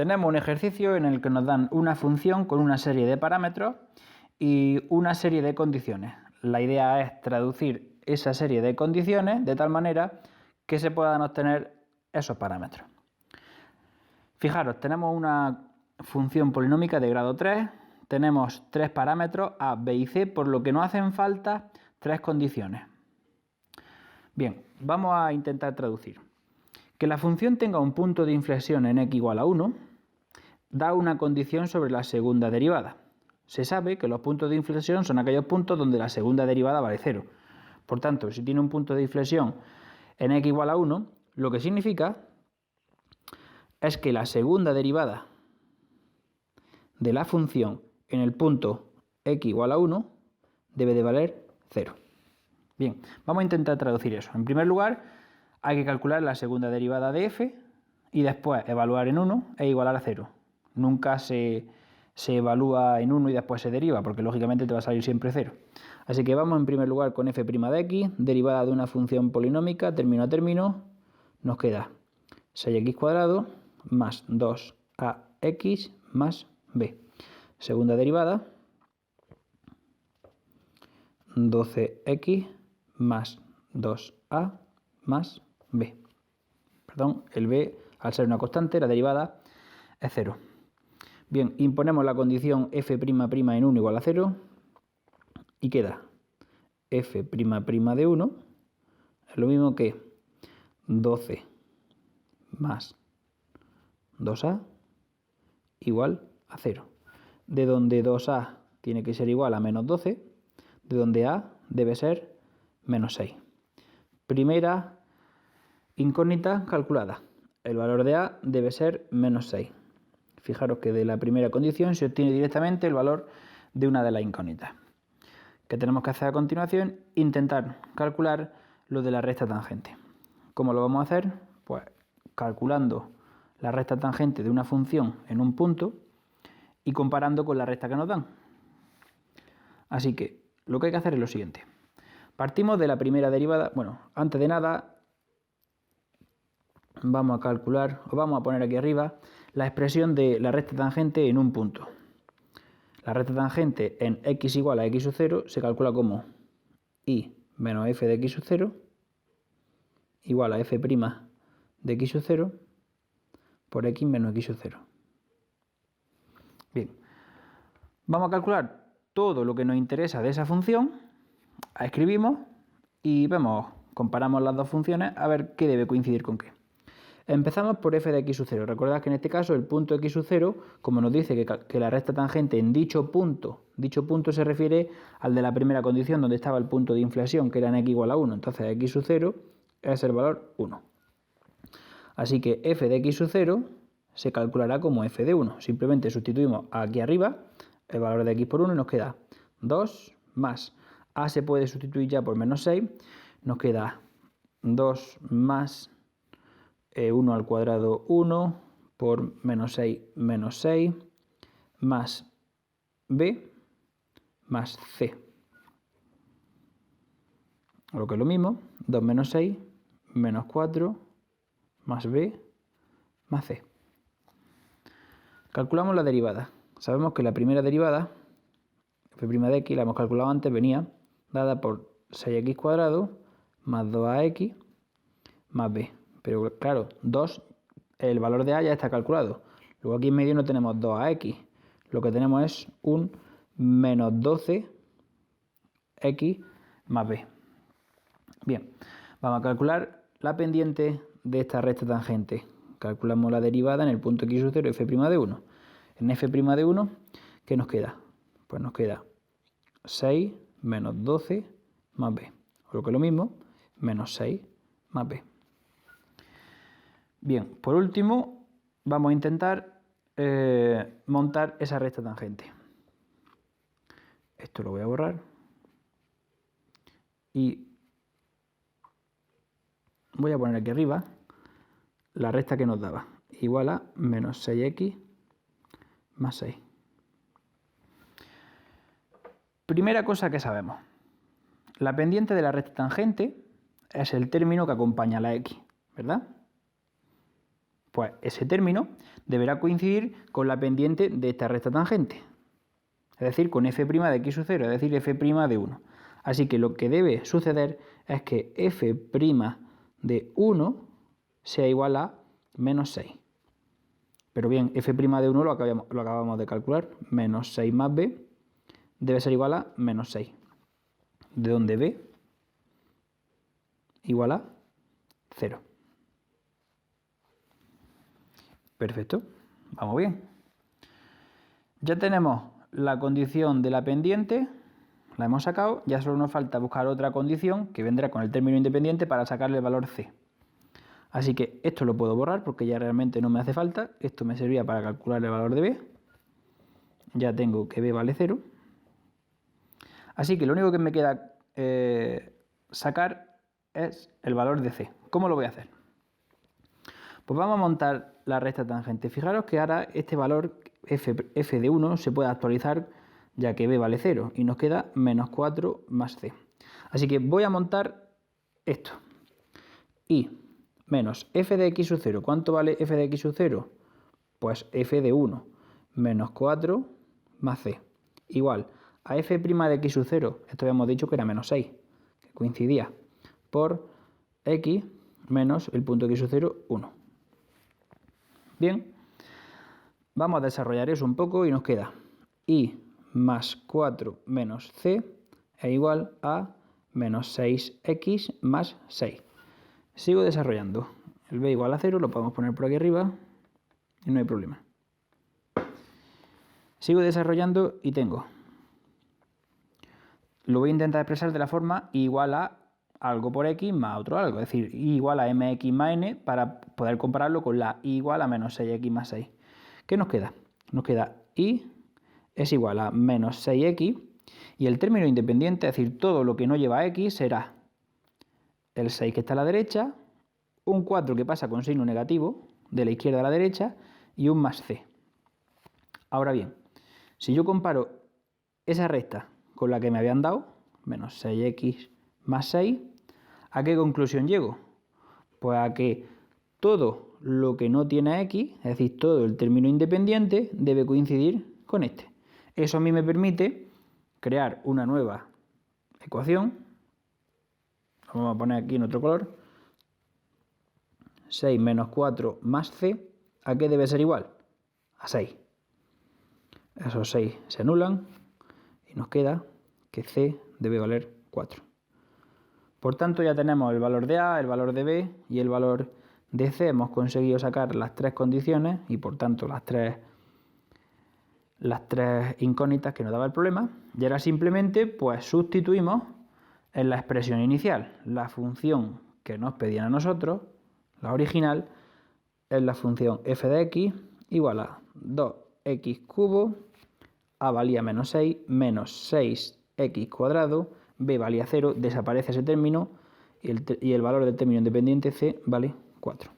tenemos un ejercicio en el que nos dan una función con una serie de parámetros y una serie de condiciones. La idea es traducir esa serie de condiciones de tal manera que se puedan obtener esos parámetros. Fijaros, tenemos una función polinómica de grado 3, tenemos 3 parámetros A, B y C, por lo que nos hacen falta 3 condiciones. Bien, vamos a intentar traducir. Que la función tenga un punto de inflexión en x igual a 1 da una condición sobre la segunda derivada. Se sabe que los puntos de inflexión son aquellos puntos donde la segunda derivada vale 0. Por tanto, si tiene un punto de inflexión en x igual a 1, lo que significa es que la segunda derivada de la función en el punto x igual a 1 debe de valer 0. Bien, vamos a intentar traducir eso. En primer lugar, hay que calcular la segunda derivada de f y después evaluar en 1 e igualar a 0. Nunca se evalúa en 1 y después se deriva, porque lógicamente te va a salir siempre 0. Así que vamos en primer lugar con f' de x, derivada de una función polinómica, término a término, nos queda 6x² más 2ax más b. Segunda derivada, 12x más 2a más b. Perdón, el b, al ser una constante, la derivada es 0. Bien, imponemos la condición f' en 1 igual a 0 y queda f' de 1 es lo mismo que 12 más 2a igual a 0. De donde 2a tiene que ser igual a menos 12, de donde a debe ser menos 6. Primera incógnita calculada. El valor de a debe ser menos 6. Fijaros que de la primera condición se obtiene directamente el valor de una de las incógnitas. ¿Qué tenemos que hacer a continuación? Intentar calcular lo de la recta tangente. ¿Cómo lo vamos a hacer? Pues calculando la recta tangente de una función en un punto y comparando con la recta que nos dan. Así que lo que hay que hacer es lo siguiente. Partimos de la primera derivada. Bueno, antes de nada vamos a calcular, o vamos a poner aquí arriba, la expresión de la recta tangente en un punto. La recta tangente en x igual a x sub 0 se calcula como y menos f de x sub 0 igual a f' de x sub 0 por x menos x sub 0. Bien, vamos a calcular todo lo que nos interesa de esa función, escribimos y vemos, comparamos las dos funciones a ver qué debe coincidir con qué. Empezamos por f de x sub 0. Recordad que en este caso el punto x sub 0, como nos dice que la recta tangente en dicho punto se refiere al de la primera condición donde estaba el punto de inflexión, que era en x igual a 1. Entonces x sub 0 es el valor 1. Así que f de x sub 0 se calculará como f de 1. Simplemente sustituimos aquí arriba el valor de x por 1 y nos queda 2 más a se puede sustituir ya por menos 6. Nos queda 2 más 1 al cuadrado 1 por menos 6 más b más c. Lo que es lo mismo, 2 menos 6 menos 4 más b más c. Calculamos la derivada. Sabemos que la primera derivada, f' de x, la hemos calculado antes, venía dada por 6x² más 2ax más b. Pero claro, 2, el valor de a ya está calculado. Luego aquí en medio no tenemos 2ax. Lo que tenemos es un menos 12x más b. Bien, vamos a calcular la pendiente de esta recta tangente. Calculamos la derivada en el punto x sub 0 f' de 1. En f' de 1, ¿qué nos queda? Pues nos queda 6 menos 12 más b. O lo que es lo mismo, menos 6 más b. Bien, por último, vamos a intentar montar esa recta tangente. Esto lo voy a borrar. Y voy a poner aquí arriba la recta que nos daba. Igual a menos 6x más 6. Primera cosa que sabemos. La pendiente de la recta tangente es el término que acompaña a la x, ¿verdad? Pues ese término deberá coincidir con la pendiente de esta recta tangente, es decir, con f' de x sub 0, es decir, f' de 1. Así que lo que debe suceder es que f' de 1 sea igual a menos 6. Pero bien, f' de 1 lo acabamos de calcular, menos 6 más b debe ser igual a menos 6, de donde b igual a 0. Perfecto, vamos bien. Ya tenemos la condición de la pendiente, la hemos sacado, ya solo nos falta buscar otra condición que vendrá con el término independiente para sacarle el valor c. Así que esto lo puedo borrar porque ya realmente no me hace falta, esto me servía para calcular el valor de b, ya tengo que b vale 0. Así que lo único que me queda sacar es el valor de c. ¿Cómo lo voy a hacer? Pues vamos a montar la recta tangente. Fijaros que ahora este valor f de 1 se puede actualizar ya que b vale 0 y nos queda menos 4 más c. Así que voy a montar esto. Y menos f de x sub 0. ¿Cuánto vale f de x sub 0? Pues f de 1 menos 4 más c. Igual a f' de x sub 0, esto habíamos dicho que era menos 6, que coincidía, por x menos el punto x sub 0, 1. Bien, vamos a desarrollar eso un poco y nos queda y más 4 menos c es igual a menos 6x más 6. Sigo desarrollando. El b igual a 0 lo podemos poner por aquí arriba y no hay problema. Sigo desarrollando y tengo. Lo voy a intentar expresar de la forma igual a algo por x más otro algo, es decir, y igual a mx más n para poder compararlo con la y igual a menos 6x más 6. ¿Qué nos queda? Nos queda y es igual a menos 6x y el término independiente, es decir, todo lo que no lleva x será el 6 que está a la derecha, un 4 que pasa con signo negativo de la izquierda a la derecha y un más c. Ahora bien, si yo comparo esa recta con la que me habían dado, menos 6x más 6, ¿a qué conclusión llego? Pues a que todo lo que no tiene x, es decir, todo el término independiente, debe coincidir con este. Eso a mí me permite crear una nueva ecuación. Vamos a poner aquí en otro color. 6 menos 4 más c, ¿a qué debe ser igual? A 6. Esos 6 se anulan y nos queda que c debe valer 4. Por tanto, ya tenemos el valor de a, el valor de b y el valor de c. Hemos conseguido sacar las tres condiciones y por tanto las tres incógnitas que nos daba el problema. Y ahora simplemente pues sustituimos en la expresión inicial. La función que nos pedían a nosotros, la original, es la función f de x igual a 2x cubo, a valía menos 6, menos 6x cuadrado, b valía 0, desaparece ese término y el valor del término independiente c vale 4.